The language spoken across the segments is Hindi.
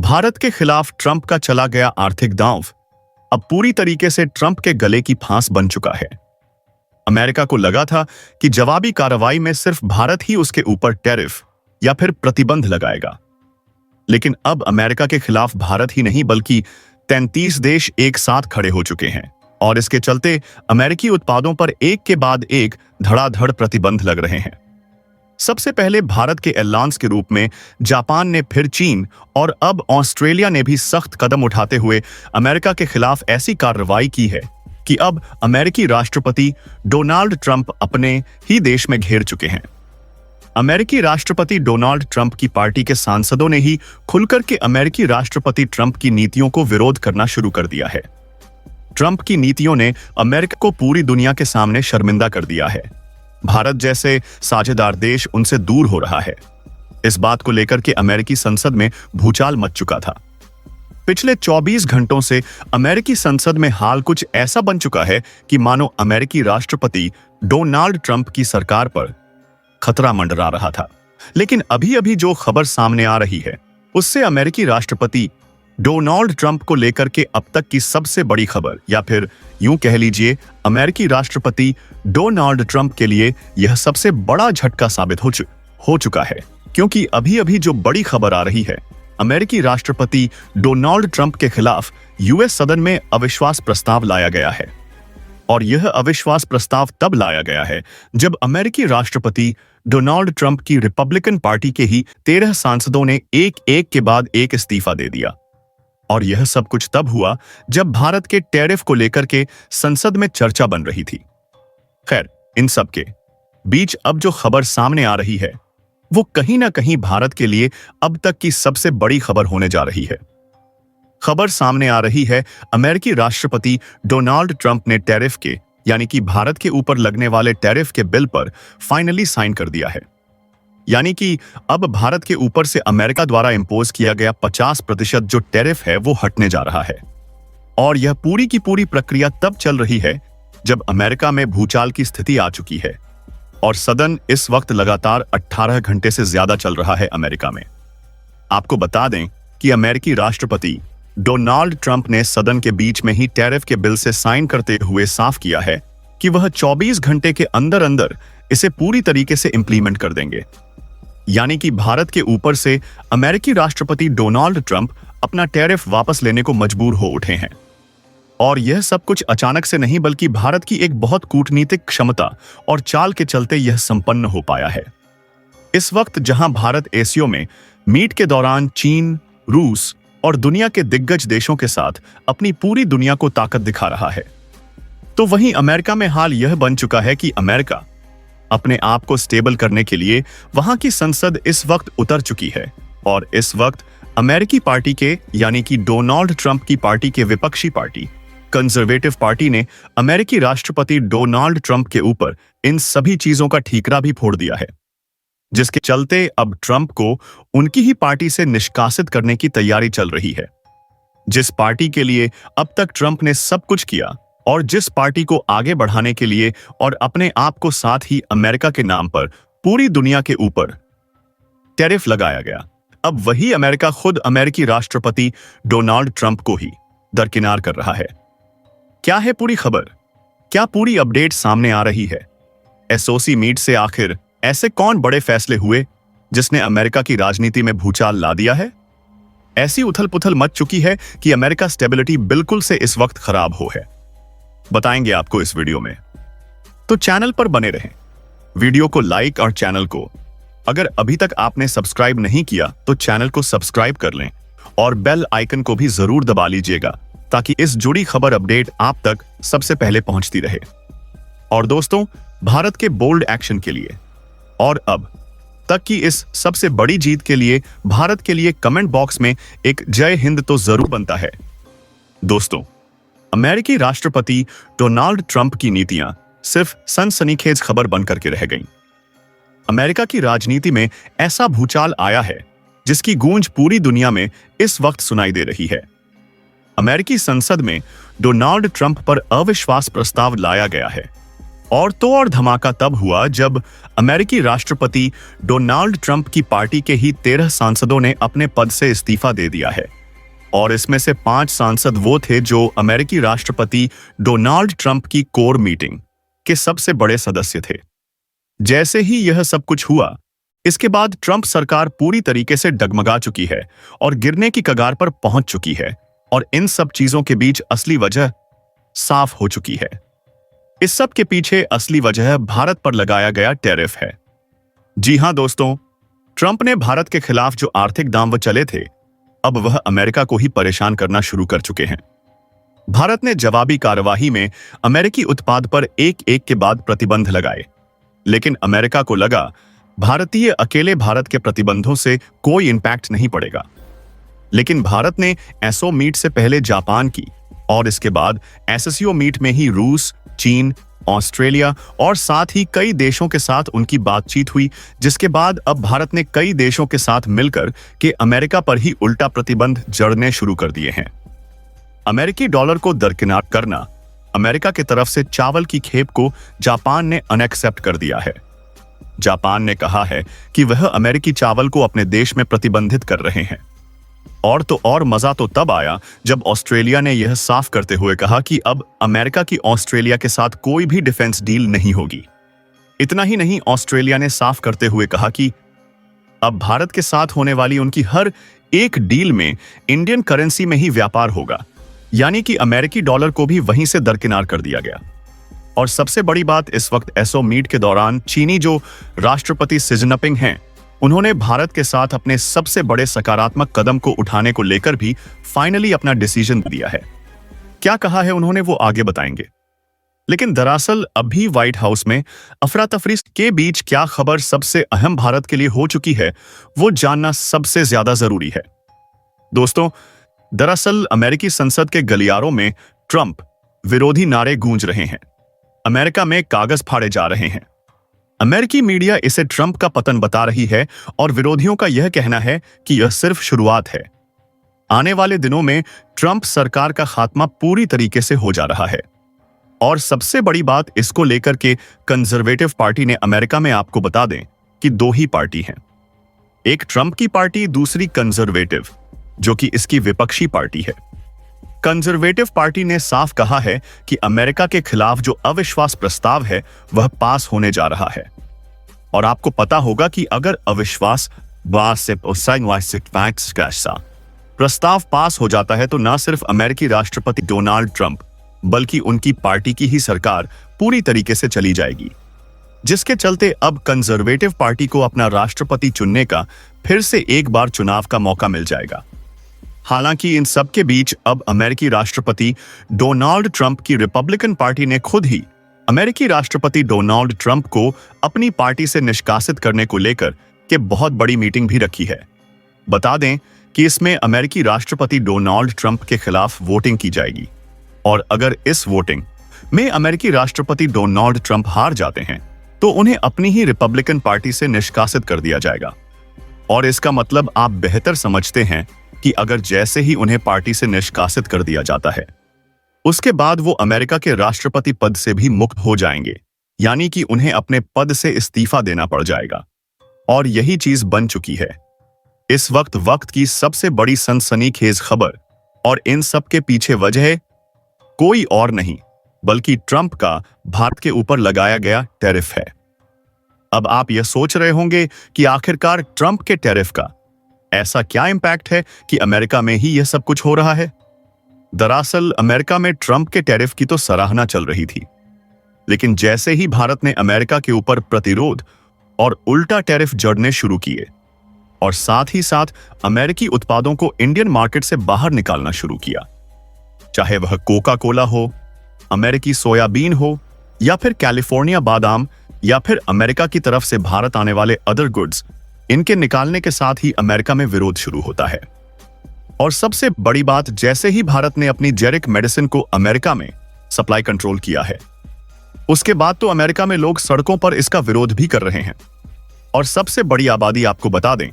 भारत के खिलाफ ट्रंप का चला गया आर्थिक दांव अब पूरी तरीके से ट्रंप के गले की फांस बन चुका है। अमेरिका को लगा था कि जवाबी कार्रवाई में सिर्फ भारत ही उसके ऊपर टैरिफ या फिर प्रतिबंध लगाएगा, लेकिन अब अमेरिका के खिलाफ भारत ही नहीं बल्कि 33 देश एक साथ खड़े हो चुके हैं और इसके चलते अमेरिकी उत्पादों पर एक के बाद एक धड़ाधड़ प्रतिबंध लग रहे हैं। सबसे पहले भारत के एलांस के रूप में जापान ने, फिर चीन और अब ऑस्ट्रेलिया ने भी सख्त कदम उठाते हुए अमेरिका के खिलाफ ऐसी कार्रवाई की है कि अब अमेरिकी राष्ट्रपति डोनाल्ड ट्रंप अपने ही देश में घेर चुके हैं। अमेरिकी राष्ट्रपति डोनाल्ड ट्रंप की पार्टी के सांसदों ने ही खुलकर के अमेरिकी राष्ट्रपति ट्रंप की नीतियों को विरोध करना शुरू कर दिया है। ट्रंप की नीतियों ने अमेरिका को पूरी दुनिया के सामने शर्मिंदा कर दिया है। भारत जैसे साझेदार देश उनसे दूर हो रहा है। इस बात को लेकर के अमेरिकी संसद में भूचाल मच चुका था। पिछले 24 घंटों से अमेरिकी संसद में हाल कुछ ऐसा बन चुका है कि मानो अमेरिकी राष्ट्रपति डोनाल्ड ट्रंप की सरकार पर खतरा मंडरा रहा था। लेकिन अभी अभी जो खबर सामने आ रही है उससे अमेरिकी राष्ट्रपति डोनाल्ड ट्रंप को लेकर के अब तक की सबसे बड़ी खबर, या फिर यूं कह लीजिए अमेरिकी राष्ट्रपति डोनाल्ड ट्रंप के लिए यह सबसे बड़ा झटका साबित हो चुका है, क्योंकि अभी अभी जो बड़ी खबर आ रही है, अमेरिकी राष्ट्रपति डोनाल्ड ट्रंप के खिलाफ यूएस सदन में अविश्वास प्रस्ताव लाया गया है। और यह अविश्वास प्रस्ताव तब लाया गया है जब अमेरिकी राष्ट्रपति डोनाल्ड ट्रंप की रिपब्लिकन पार्टी के ही 13 सांसदों ने एक एक के बाद एक इस्तीफा दे दिया। और यह सब कुछ तब हुआ जब भारत के टैरिफ को लेकर के संसद में चर्चा बन रही थी। खैर, इन सब के बीच अब जो खबर सामने आ रही है वो कहीं ना कहीं भारत के लिए अब तक की सबसे बड़ी खबर होने जा रही है। खबर सामने आ रही है अमेरिकी राष्ट्रपति डोनाल्ड ट्रंप ने टैरिफ के, यानी कि भारत के ऊपर लगने वाले टैरिफ के बिल पर फाइनली साइन कर दिया है। यानी कि अब भारत के ऊपर से अमेरिका द्वारा इंपोज किया गया 50% जो टैरिफ है वो हटने जा रहा है। और यह पूरी की पूरी प्रक्रिया तब चल रही है जब अमेरिका में भूचाल की स्थिति आ चुकी है और सदन इस वक्त लगातार 18 घंटे से ज्यादा चल रहा है अमेरिका में। आपको बता दें कि अमेरिकी राष्ट्रपति डोनाल्ड ट्रंप ने सदन के बीच में ही टैरिफ के बिल से साइन करते हुए साफ किया है कि वह 24 घंटे के अंदर अंदर इसे पूरी तरीके से इंप्लीमेंट कर देंगे। यानी कि भारत के ऊपर से अमेरिकी राष्ट्रपति डोनाल्ड ट्रंप अपना टैरिफ वापस लेने को मजबूर हो उठे हैं। और यह सब कुछ अचानक से नहीं बल्कि भारत की एक बहुत कूटनीतिक क्षमता और चाल के चलते यह संपन्न हो पाया है। इस वक्त जहां भारत एशिया में मीट के दौरान चीन, रूस और दुनिया के दिग्गज देशों के साथ अपनी पूरी दुनिया को ताकत दिखा रहा है, तो वहीं अमेरिका में हाल यह बन चुका है कि अमेरिका अपने आप को स्टेबल करने के लिए वहां की संसद इस वक्त उतर चुकी है। और इस वक्त अमेरिकी पार्टी के, यानी कि डोनाल्ड ट्रंप की पार्टी के विपक्षी पार्टी कंजर्वेटिव पार्टी ने अमेरिकी राष्ट्रपति डोनाल्ड ट्रंप के ऊपर इन सभी चीजों का ठीकरा भी फोड़ दिया है, जिसके चलते अब ट्रंप को उनकी ही पार्टी से निष्कासित करने की तैयारी चल रही है। जिस पार्टी के लिए अब तक ट्रंप ने सब कुछ किया और जिस पार्टी को आगे बढ़ाने के लिए और अपने आप को साथ ही अमेरिका के नाम पर पूरी दुनिया के ऊपर टैरिफ लगाया गया, अब वही अमेरिका खुद अमेरिकी राष्ट्रपति डोनाल्ड ट्रंप को ही दरकिनार कर रहा है। क्या है पूरी खबर? क्या पूरी अपडेट सामने आ रही है? एसओसी मीट से आखिर ऐसे कौन बड़े फैसले हुए जिसने अमेरिका की राजनीति में भूचाल ला दिया है? ऐसी उथल पुथल मच चुकी है कि अमेरिका स्टेबिलिटी बिल्कुल से इस वक्त खराब हो है। बताएंगे आपको इस वीडियो में, तो चैनल पर बने रहें। वीडियो को लाइक और चैनल को अगर अभी तक आपने सब्सक्राइब नहीं किया तो चैनल को सब्सक्राइब कर लें और बेल आइकन को भी जरूर दबा लीजिएगा ताकि इस जुड़ी खबर अपडेट आप तक सबसे पहले पहुंचती रहे। और दोस्तों, भारत के बोल्ड एक्शन के लिए और अब तक की इस सबसे बड़ी जीत के लिए भारत के लिए कमेंट बॉक्स में एक जय हिंद तो जरूर बनता है। दोस्तों, अमेरिकी राष्ट्रपति डोनाल्ड ट्रंप की नीतियां सिर्फ सनसनीखेज खबर बनकर के रह गईं। अमेरिका की राजनीति में ऐसा भूचाल आया है जिसकी गूंज पूरी दुनिया में इस वक्त सुनाई दे रही है। अमेरिकी संसद में डोनाल्ड ट्रंप पर अविश्वास प्रस्ताव लाया गया है और तो और धमाका तब हुआ जब अमेरिकी राष्ट्रपति डोनाल्ड ट्रंप की पार्टी के ही 13 सांसदों ने अपने पद से इस्तीफा दे दिया है। और इसमें से 5 सांसद वो थे जो अमेरिकी राष्ट्रपति डोनाल्ड ट्रंप की कोर मीटिंग के सबसे बड़े सदस्य थे। जैसे ही यह सब कुछ हुआ, इसके बाद ट्रंप सरकार पूरी तरीके से डगमगा चुकी है और गिरने की कगार पर पहुंच चुकी है। और इन सब चीजों के बीच असली वजह साफ हो चुकी है। इस सब के पीछे असली वजह भारत पर लगाया गया टैरिफ है। जी हां दोस्तों, ट्रंप ने भारत के खिलाफ जो आर्थिक दांव चले थे, अब वह अमेरिका को ही परेशान करना शुरू कर चुके हैं। भारत ने जवाबी कार्यवाही में अमेरिकी उत्पाद पर एक एक के बाद प्रतिबंध लगाए, लेकिन अमेरिका को लगा भारतीय अकेले भारत के प्रतिबंधों से कोई इंपैक्ट नहीं पड़ेगा। लेकिन भारत ने एसओ मीट से पहले जापान की और इसके बाद एससीओ मीट में ही रूस, चीन, ऑस्ट्रेलिया और साथ ही कई देशों के साथ उनकी बातचीत हुई, जिसके बाद अब भारत ने कई देशों के साथ मिलकर के अमेरिका पर ही उल्टा प्रतिबंध जड़ने शुरू कर दिए हैं। अमेरिकी डॉलर को दरकिनार करना, अमेरिका की तरफ से चावल की खेप को जापान ने अनएक्सेप्ट कर दिया है। जापान ने कहा है कि वह अमेरिकी चावल को अपने देश में प्रतिबंधित कर रहे हैं। और तो और मजा तो तब आया जब ऑस्ट्रेलिया ने यह साफ करते हुए कहा कि अब अमेरिका की ऑस्ट्रेलिया के साथ कोई भी डिफेंस डील नहीं होगी। इतना ही नहीं, ऑस्ट्रेलिया ने साफ करते हुए कहा कि अब भारत के साथ होने वाली उनकी हर एक डील में इंडियन करेंसी में ही व्यापार होगा, यानी कि अमेरिकी डॉलर को भी वहीं से दरकिनार कर दिया गया। और सबसे बड़ी बात, इस वक्त एसओ मीट के दौरान चीनी जो राष्ट्रपति शी जिनपिंग हैं, उन्होंने भारत के साथ अपने सबसे बड़े सकारात्मक कदम को उठाने को लेकर भी फाइनली अपना डिसीजन दिया है। क्या कहा है उन्होंने वो आगे बताएंगे। लेकिन दरअसल अभी व्हाइट हाउस में अफरा तफरी के बीच क्या खबर सबसे अहम भारत के लिए हो चुकी है, वो जानना सबसे ज्यादा जरूरी है। दोस्तों, दरअसल अमेरिकी संसद के गलियारों में ट्रंप विरोधी नारे गूंज रहे हैं। अमेरिका में कागज फाड़े जा रहे हैं। अमेरिकी मीडिया इसे ट्रंप का पतन बता रही है और विरोधियों का यह कहना है कि यह सिर्फ शुरुआत है। आने वाले दिनों में ट्रंप सरकार का खात्मा पूरी तरीके से हो जा रहा है। और सबसे बड़ी बात, इसको लेकर के कंजर्वेटिव पार्टी ने अमेरिका में, आपको बता दें कि 2 ही पार्टी हैं, एक ट्रंप की पार्टी, दूसरी कंजर्वेटिव, जो कि इसकी विपक्षी पार्टी है। कंजर्वेटिव पार्टी ने साफ कहा है कि अमेरिका के खिलाफ जो अविश्वास प्रस्ताव है वह पास होने जा रहा है। और आपको पता होगा कि अगर अविश्वास प्रस्ताव पास हो जाता है तो न सिर्फ अमेरिकी राष्ट्रपति डोनाल्ड ट्रंप बल्कि उनकी पार्टी की ही सरकार पूरी तरीके से चली जाएगी, जिसके चलते अब कंजर्वेटिव पार्टी को अपना राष्ट्रपति चुनने का फिर से एक बार चुनाव का मौका मिल जाएगा। हालांकि इन सब के बीच अब अमेरिकी राष्ट्रपति डोनाल्ड ट्रंप की रिपब्लिकन पार्टी ने खुद ही अमेरिकी राष्ट्रपति डोनाल्ड ट्रंप को अपनी पार्टी से निष्कासित करने को लेकर के बहुत बड़ी मीटिंग भी रखी है। बता दें कि इसमें अमेरिकी राष्ट्रपति डोनाल्ड ट्रंप के खिलाफ वोटिंग की जाएगी और अगर इस वोटिंग में अमेरिकी राष्ट्रपति डोनाल्ड ट्रंप हार जाते हैं तो उन्हें अपनी ही रिपब्लिकन पार्टी से निष्कासित कर दिया जाएगा। और इसका मतलब आप बेहतर समझते हैं कि अगर जैसे ही उन्हें पार्टी से निष्कासित कर दिया जाता है, उसके बाद वो अमेरिका के राष्ट्रपति पद से भी मुक्त हो जाएंगे, यानी कि उन्हें अपने पद से इस्तीफा देना पड़ जाएगा। और यही चीज बन चुकी है इस वक्त की सबसे बड़ी सनसनीखेज खबर। और इन सब के पीछे वजह कोई और नहीं बल्कि ट्रंप का भारत के ऊपर लगाया गया टैरिफ है। अब आप यह सोच रहे होंगे कि आखिरकार ट्रंप के टैरिफ का ऐसा क्या इंपैक्ट है कि अमेरिका में ही यह सब कुछ हो रहा है। दरअसल अमेरिका में ट्रंप के टैरिफ की तो सराहना चल रही थी, लेकिन जैसे ही भारत ने अमेरिका के ऊपर प्रतिरोध और उल्टा टैरिफ जड़ने शुरू किए और साथ ही साथ अमेरिकी उत्पादों को इंडियन मार्केट से बाहर निकालना शुरू किया, चाहे वह कोका कोला हो, अमेरिकी सोयाबीन हो या फिर कैलिफोर्निया बादाम या फिर अमेरिका की तरफ से भारत आने वाले अदर गुड्स, इनके निकालने के साथ ही अमेरिका में विरोध शुरू होता है। और सबसे बड़ी बात, जैसे ही भारत ने अपनी जेरिक मेडिसिन को अमेरिका में सप्लाई कंट्रोल किया है, उसके बाद तो अमेरिका में लोग सड़कों पर इसका विरोध भी कर रहे हैं। और सबसे बड़ी आबादी, आपको बता दें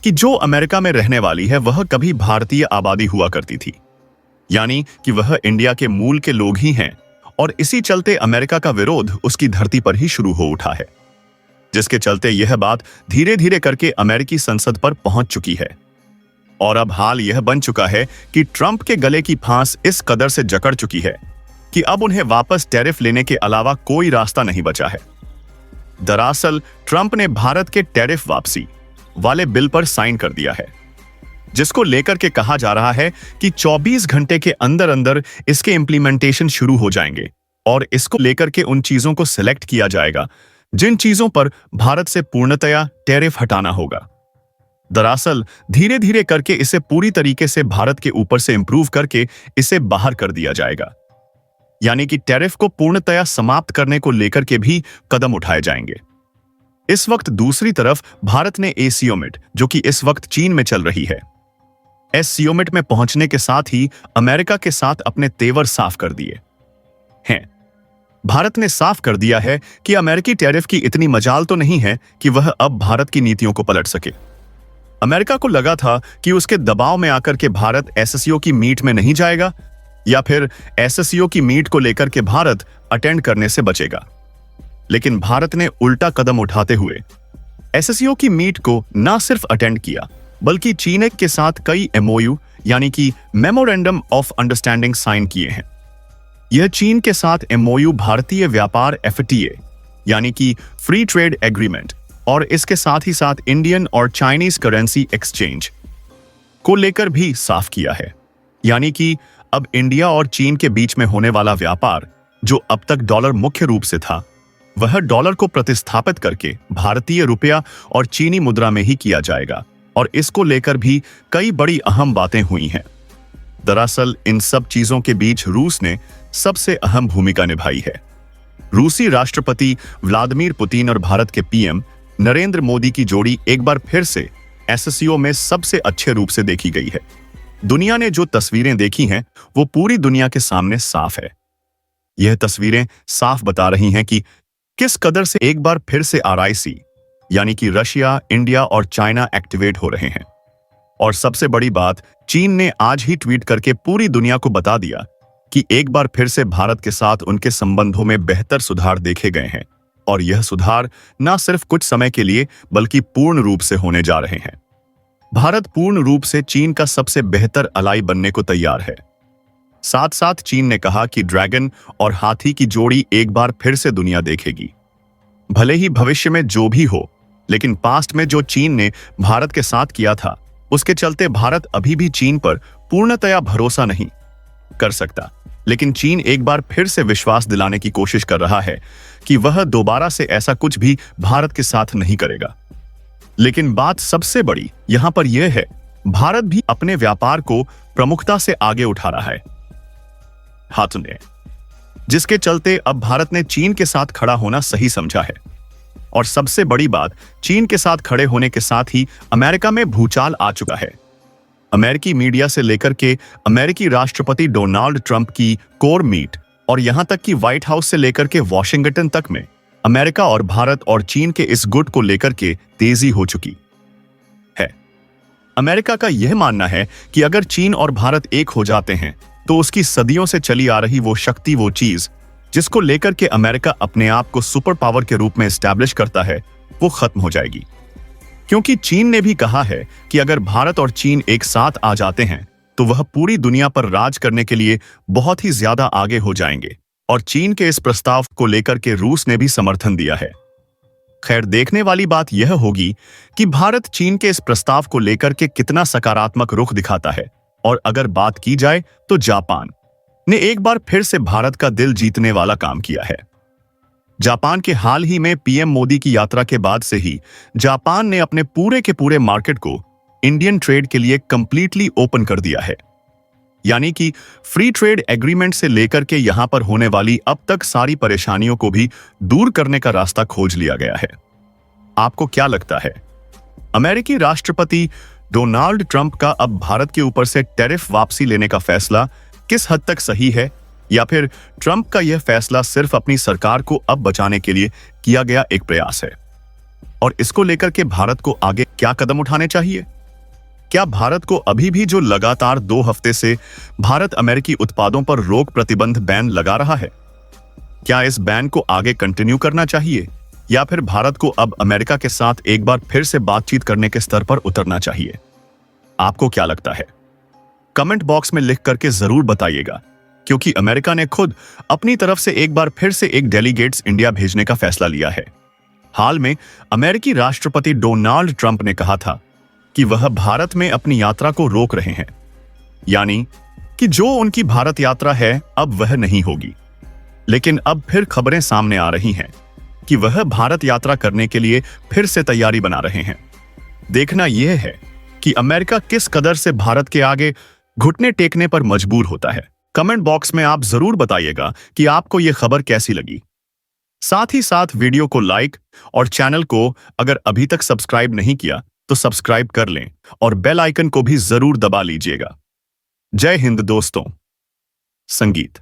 कि जो अमेरिका में रहने वाली है वह कभी भारतीय आबादी हुआ करती थी, यानी कि वह इंडिया के मूल के लोग ही हैं और इसी चलते अमेरिका का विरोध उसकी धरती पर ही शुरू हो उठा है, जिसके चलते यह बात धीरे धीरे करके अमेरिकी संसद पर पहुंच चुकी है। और अब हाल यह बन चुका है कि ट्रंप के गले की फांस इस कदर से जकड़ चुकी है कि अब उन्हें वापस टैरिफ लेने के अलावा कोई रास्ता नहीं बचा है। दरअसल ट्रंप ने भारत के टैरिफ वापसी वाले बिल पर साइन कर दिया है, जिसको लेकर के कहा जा रहा है कि 24 घंटे के अंदर अंदर इसके इंप्लीमेंटेशन शुरू हो जाएंगे और इसको लेकर के उन चीजों को सिलेक्ट किया जाएगा जिन चीजों पर भारत से पूर्णतया टैरिफ हटाना होगा। दरअसल धीरे धीरे करके इसे पूरी तरीके से भारत के ऊपर से इंप्रूव करके इसे बाहर कर दिया जाएगा, यानी कि टैरिफ को पूर्णतया समाप्त करने को लेकर के भी कदम उठाए जाएंगे। इस वक्त दूसरी तरफ भारत ने एसीओमिट, जो कि इस वक्त चीन में चल रही है, एससीओमिट में पहुंचने के साथ ही अमेरिका के साथ अपने तेवर साफ कर दिए हैं। भारत ने साफ कर दिया है कि अमेरिकी टैरिफ की इतनी मजाल तो नहीं है कि वह अब भारत की नीतियों को पलट सके। अमेरिका को लगा था कि उसके दबाव में आकर के भारत एससीओ की मीट में नहीं जाएगा या फिर एससीओ की मीट को लेकर के भारत अटेंड करने से बचेगा, लेकिन भारत ने उल्टा कदम उठाते हुए एससीओ की मीट को न सिर्फ अटेंड किया बल्कि चीन के साथ कई एमओयू यानी कि मेमोरेंडम ऑफ अंडरस्टैंडिंग साइन किए हैं। यह चीन के साथ एमओयू भारतीय व्यापार एफटीए यानी कि फ्री ट्रेड एग्रीमेंट और इसके साथ ही साथ इंडियन और चाइनीज करेंसी एक्सचेंज को लेकर भी साफ किया है, यानी कि अब इंडिया और चीन के बीच में होने वाला व्यापार जो अब तक डॉलर मुख्य रूप से था, वह डॉलर को प्रतिस्थापित करके भारतीय रुपया और चीनी मुद्रा में ही किया जाएगा और इसको लेकर भी कई बड़ी अहम बातें हुई हैं। दरअसल इन सब चीजों के बीच रूस ने सबसे अहम भूमिका निभाई है। रूसी राष्ट्रपति व्लादिमीर पुतिन और भारत के पीएम नरेंद्र मोदी की जोड़ी एक बार फिर से एससीओ में सबसे अच्छे रूप से देखी गई है। दुनिया ने जो तस्वीरें देखी हैं वो पूरी दुनिया के सामने साफ है। यह तस्वीरें साफ बता रही हैं कि किस कदर से एक बार फिर से आरआईसी यानी कि रशिया, इंडिया और चाइना एक्टिवेट हो रहे हैं। और सबसे बड़ी बात, चीन ने आज ही ट्वीट करके पूरी दुनिया को बता दिया कि एक बार फिर से भारत के साथ उनके संबंधों में बेहतर सुधार देखे गए हैं और यह सुधार न सिर्फ कुछ समय के लिए बल्कि पूर्ण रूप से होने जा रहे हैं। भारत पूर्ण रूप से चीन का सबसे बेहतर अलाई बनने को तैयार है। साथ साथ चीन ने कहा कि ड्रैगन और हाथी की जोड़ी एक बार फिर से दुनिया देखेगी। भले ही भविष्य में जो भी हो, लेकिन पास्ट में जो चीन ने भारत के साथ किया था उसके चलते भारत अभी भी चीन पर पूर्णतया भरोसा नहीं कर सकता, लेकिन चीन एक बार फिर से विश्वास दिलाने की कोशिश कर रहा है कि वह दोबारा से ऐसा कुछ भी भारत के साथ नहीं करेगा। लेकिन बात सबसे बड़ी यहां पर यह है, भारत भी अपने व्यापार को प्रमुखता से आगे उठा रहा है हाथों ने, जिसके चलते अब भारत ने चीन के साथ खड़ा होना सही समझा है। और सबसे बड़ी बात, चीन के साथ खड़े होने के साथ ही अमेरिका में भूचाल आ चुका है। अमेरिकी मीडिया से लेकर के अमेरिकी राष्ट्रपति डोनाल्ड ट्रंप की कोर मीट और यहां तक कि व्हाइट हाउस से लेकर के वॉशिंगटन तक में अमेरिका और भारत और चीन के इस गुट को लेकर के तेजी हो चुकी है। अमेरिका का यह मानना है कि अगर चीन और भारत एक हो जाते हैं तो उसकी सदियों से चली आ रही वो शक्ति, वो चीज जिसको लेकर के अमेरिका अपने आप को सुपर पावर के रूप में एस्टैब्लिश करता है, वो खत्म हो जाएगी। क्योंकि चीन ने भी कहा है कि अगर भारत और चीन एक साथ आ जाते हैं तो वह पूरी दुनिया पर राज करने के लिए बहुत ही ज्यादा आगे हो जाएंगे और चीन के इस प्रस्ताव को लेकर के रूस ने भी समर्थन दिया है। खैर, देखने वाली बात यह होगी कि भारत चीन के इस प्रस्ताव को लेकर के कितना सकारात्मक रुख दिखाता है। और अगर बात की जाए तो जापान ने एक बार फिर से भारत का दिल जीतने वाला काम किया है। जापान के हाल ही में पीएम मोदी की यात्रा के बाद से ही जापान ने अपने पूरे के पूरे मार्केट को इंडियन ट्रेड के लिए कंप्लीटली ओपन कर दिया है, यानी कि फ्री ट्रेड एग्रीमेंट से लेकर के यहां पर होने वाली अब तक सारी परेशानियों को भी दूर करने का रास्ता खोज लिया गया है। आपको क्या लगता है, अमेरिकी राष्ट्रपति डोनाल्ड ट्रंप का अब भारत के ऊपर से टैरिफ वापसी लेने का फैसला किस हद तक सही है, या फिर ट्रंप का यह फैसला सिर्फ अपनी सरकार को अब बचाने के लिए किया गया एक प्रयास है? और इसको लेकर के भारत को आगे क्या कदम उठाने चाहिए? क्या भारत को अभी भी जो लगातार 2 हफ्ते से भारत अमेरिकी उत्पादों पर रोक प्रतिबंध बैन लगा रहा है, क्या इस बैन को आगे कंटिन्यू करना चाहिए या फिर भारत को अब अमेरिका के साथ एक बार फिर से बातचीत करने के स्तर पर उतरना चाहिए? आपको क्या लगता है? कमेंट बॉक्स में लिख करके जरूर बताइएगा, क्योंकि अमेरिका ने खुद अपनी तरफ से एक बार फिर से एक डेलीगेट्स इंडिया भेजने का फैसला लिया है। हाल में अमेरिकी राष्ट्रपति डोनाल्ड ट्रंप ने कहा था कि वह भारत में अपनी यात्रा को रोक रहे हैं, यानी कि जो उनकी भारत यात्रा है अब वह नहीं होगी। लेकिन अब फिर खबरें सामने आ रही हैं कि वह भारत यात्रा करने के लिए फिर से तैयारी बना रहे हैं। देखना यह है कि अमेरिका किस कदर से भारत के आगे घुटने टेकने पर मजबूर होता है। कमेंट बॉक्स में आप जरूर बताइएगा कि आपको यह खबर कैसी लगी। साथ ही साथ वीडियो को लाइक और चैनल को अगर अभी तक सब्सक्राइब नहीं किया तो सब्सक्राइब कर लें और बेल आइकन को भी जरूर दबा लीजिएगा। जय हिंद दोस्तों। संगीत।